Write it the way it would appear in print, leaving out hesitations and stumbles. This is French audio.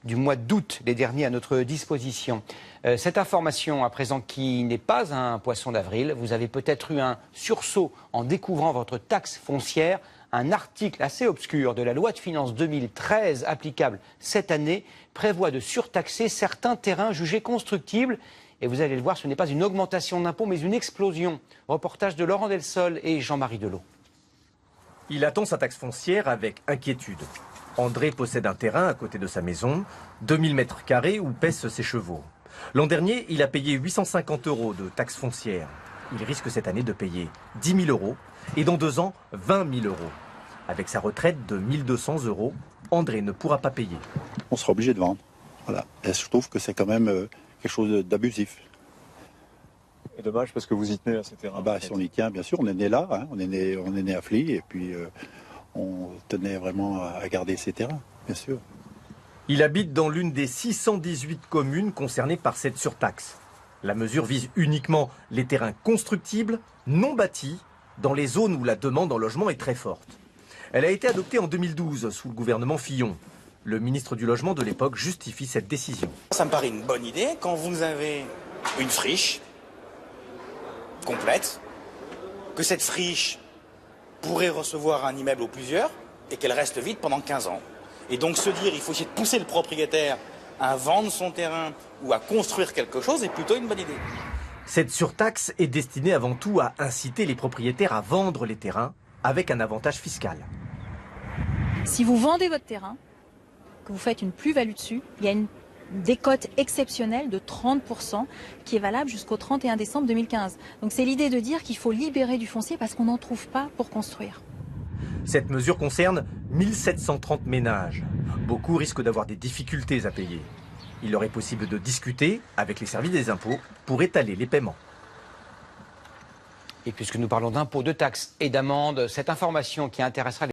du mois d'août les derniers à notre disposition. Cette information, à présent, qui n'est pas un poisson d'avril, vous avez peut-être eu un sursaut en découvrant votre taxe foncière. Un article assez obscur de la loi de finances 2013 applicable cette année prévoit de surtaxer certains terrains jugés constructibles. Et vous allez le voir, ce n'est pas une augmentation d'impôts, mais une explosion. Reportage de Laurent Delsol et Jean-Marie Delot. Il attend sa taxe foncière avec inquiétude. André possède un terrain à côté de sa maison, 2000 mètres carrés où paissent ses chevaux. L'an dernier, il a payé 850 € de taxe foncière. Il risque cette année de payer 10 000 € et dans 2 ans, 20 000 €. Avec sa retraite de 1 200 €, André ne pourra pas payer. On sera obligé de vendre. Voilà. Et je trouve que c'est quand même quelque chose d'abusif. C'est dommage parce que vous y tenez à ces terrains. Si on y tient, bien sûr, on est né là, hein, on est né à Fly et puis on tenait vraiment à garder ces terrains, bien sûr. Il habite dans l'une des 618 communes concernées par cette surtaxe. La mesure vise uniquement les terrains constructibles, non bâtis, dans les zones où la demande en logement est très forte. Elle a été adoptée en 2012 sous le gouvernement Fillon. Le ministre du Logement de l'époque justifie cette décision. Ça me paraît une bonne idée quand vous avez une friche complète, que cette friche pourrait recevoir un immeuble ou plusieurs et qu'elle reste vide pendant 15 ans. Et donc se dire il faut essayer de pousser le propriétaire à vendre son terrain ou à construire quelque chose est plutôt une bonne idée. Cette surtaxe est destinée avant tout à inciter les propriétaires à vendre les terrains avec un avantage fiscal. Si vous vendez votre terrain, que vous faites une plus-value dessus, il y a une décote exceptionnelle de 30% qui est valable jusqu'au 31 décembre 2015. Donc c'est l'idée de dire qu'il faut libérer du foncier parce qu'on n'en trouve pas pour construire. Cette mesure concerne 1730 ménages. Beaucoup risquent d'avoir des difficultés à payer. Il leur est possible de discuter avec les services des impôts pour étaler les paiements. Et puisque nous parlons d'impôts, de taxes et d'amendes, cette information qui intéressera les